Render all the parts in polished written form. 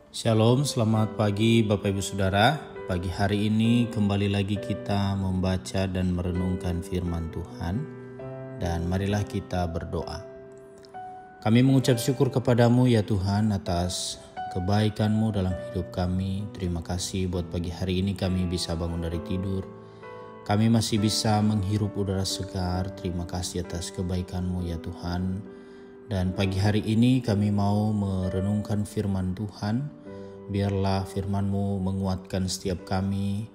Shalom, selamat pagi Bapak Ibu Saudara. Pagi hari ini kembali lagi kita membaca dan merenungkan firman Tuhan. Dan marilah kita berdoa. Kami mengucap syukur kepadamu ya Tuhan atas kebaikan-Mu dalam hidup kami. Terima kasih buat pagi hari ini kami bisa bangun dari tidur. Kami masih bisa menghirup udara segar. Terima kasih atas kebaikan-Mu ya Tuhan. Dan pagi hari ini kami mau merenungkan firman Tuhan. Biarlah firman-Mu menguatkan setiap kami,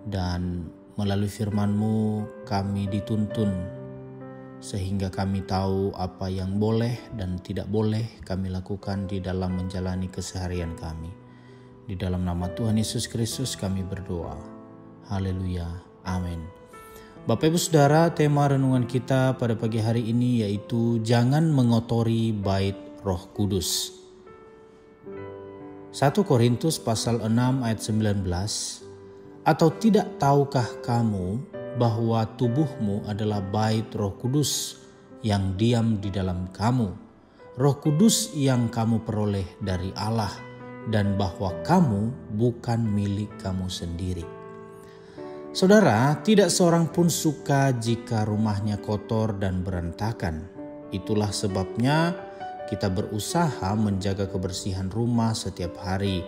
dan melalui firman-Mu kami dituntun sehingga kami tahu apa yang boleh dan tidak boleh kami lakukan di dalam menjalani keseharian kami. Di dalam nama Tuhan Yesus Kristus kami berdoa. Haleluya. Amin. Bapak Ibu Saudara, tema renungan kita pada pagi hari ini yaitu jangan mengotori bait Roh Kudus. 1 Korintus pasal 6 ayat 19, atau tidak tahukah kamu bahwa tubuhmu adalah bait Roh Kudus yang diam di dalam kamu, Roh Kudus yang kamu peroleh dari Allah, dan bahwa kamu bukan milik kamu sendiri. Saudara, tidak seorang pun suka jika rumahnya kotor dan berantakan. Itulah sebabnya kita berusaha menjaga kebersihan rumah setiap hari,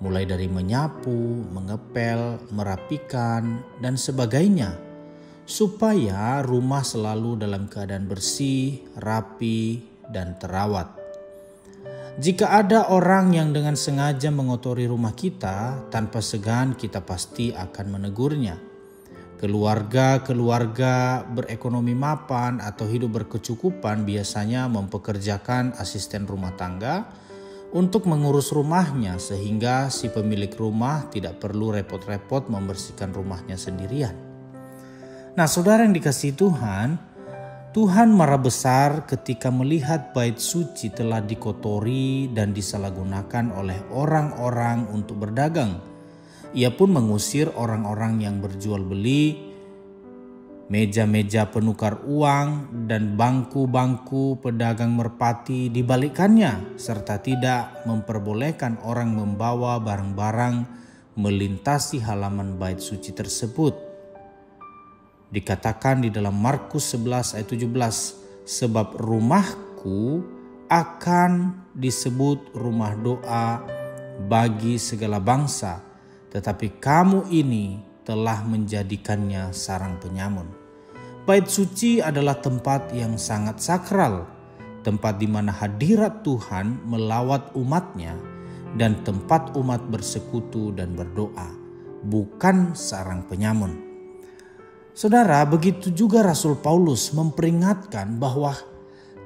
mulai dari menyapu, mengepel, merapikan, dan sebagainya, supaya rumah selalu dalam keadaan bersih, rapi, dan terawat. Jika ada orang yang dengan sengaja mengotori rumah kita, tanpa segan kita pasti akan menegurnya. Keluarga berekonomi mapan atau hidup berkecukupan biasanya mempekerjakan asisten rumah tangga untuk mengurus rumahnya, sehingga si pemilik rumah tidak perlu repot-repot membersihkan rumahnya sendirian. Nah, saudara yang dikasihi Tuhan, Tuhan marah besar ketika melihat bait suci telah dikotori dan disalahgunakan oleh orang-orang untuk berdagang. Ia pun mengusir orang-orang yang berjual beli, meja-meja penukar uang, dan bangku-bangku pedagang merpati dibalikkannya, serta tidak memperbolehkan orang membawa barang-barang melintasi halaman bait suci tersebut. Dikatakan di dalam Markus 11 ayat 17, sebab rumahku akan disebut rumah doa bagi segala bangsa, tetapi kamu ini telah menjadikannya sarang penyamun. Bait suci adalah tempat yang sangat sakral, tempat di mana hadirat Tuhan melawat umatnya, dan tempat umat bersekutu dan berdoa, bukan sarang penyamun. Saudara, begitu juga Rasul Paulus memperingatkan bahwa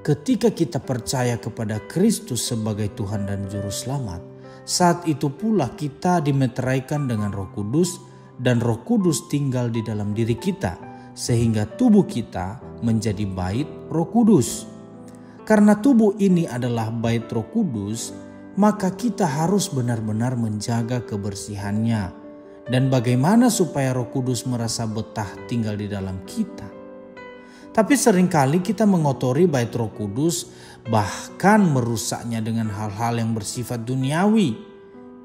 ketika kita percaya kepada Kristus sebagai Tuhan dan Juru Selamat, saat itu pula kita dimeteraikan dengan Roh Kudus, dan Roh Kudus tinggal di dalam diri kita, sehingga tubuh kita menjadi bait Roh Kudus. Karena tubuh ini adalah bait Roh Kudus, maka kita harus benar-benar menjaga kebersihannya. Dan bagaimana supaya Roh Kudus merasa betah tinggal di dalam kita? Tapi seringkali kita mengotori bait Roh Kudus, bahkan merusaknya dengan hal-hal yang bersifat duniawi.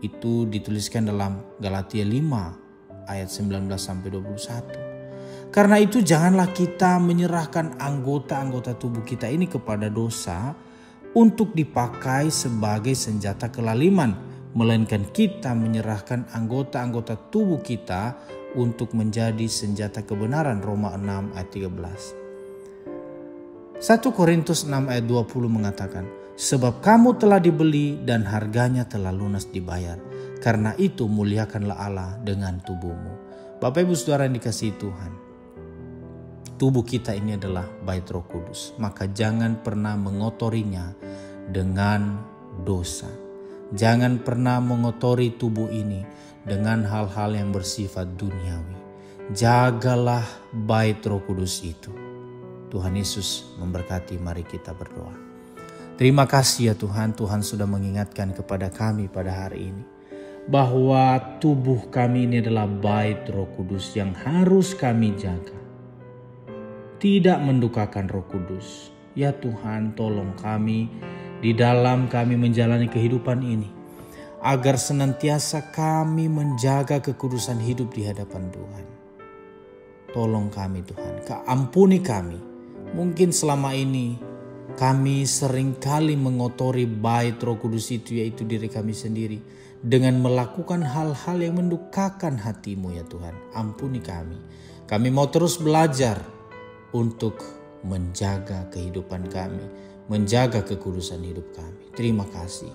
Itu dituliskan dalam Galatia 5 ayat 19-21. Karena itu janganlah kita menyerahkan anggota-anggota tubuh kita ini kepada dosa untuk dipakai sebagai senjata kelaliman, melainkan kita menyerahkan anggota-anggota tubuh kita untuk menjadi senjata kebenaran. Roma 6 ayat 13. 1 Korintus 6 ayat 20 mengatakan, sebab kamu telah dibeli dan harganya telah lunas dibayar. Karena itu muliakanlah Allah dengan tubuhmu. Bapak Ibu Saudara yang dikasihi Tuhan, tubuh kita ini adalah bait Roh Kudus. Maka jangan pernah mengotorinya dengan dosa. Jangan pernah mengotori tubuh ini dengan hal-hal yang bersifat duniawi. Jagalah bait Roh Kudus itu. Tuhan Yesus memberkati, mari kita berdoa. Terima kasih ya Tuhan, Tuhan sudah mengingatkan kepada kami pada hari ini, bahwa tubuh kami ini adalah bait Roh Kudus yang harus kami jaga. Tidak mendukakan Roh Kudus. Ya Tuhan, tolong kami di dalam kami menjalani kehidupan ini. agar senantiasa kami menjaga kekudusan hidup di hadapan Tuhan. Tolong kami Tuhan, ampuni kami. Mungkin selama ini kami seringkali mengotori bait Roh Kudus itu, yaitu diri kami sendiri, dengan melakukan hal-hal yang mendukakan hati-Mu ya Tuhan. Ampuni kami. Kami mau terus belajar untuk menjaga kehidupan kami, menjaga kekudusan hidup kami. Terima kasih.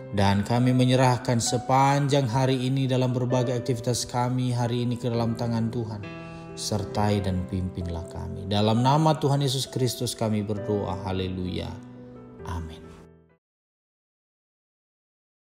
Dan kami menyerahkan sepanjang hari ini dalam berbagai aktivitas kami hari ini ke dalam tangan Tuhan. Sertai dan pimpinlah kami. Dalam nama Tuhan Yesus Kristus kami berdoa. Haleluya. Amin.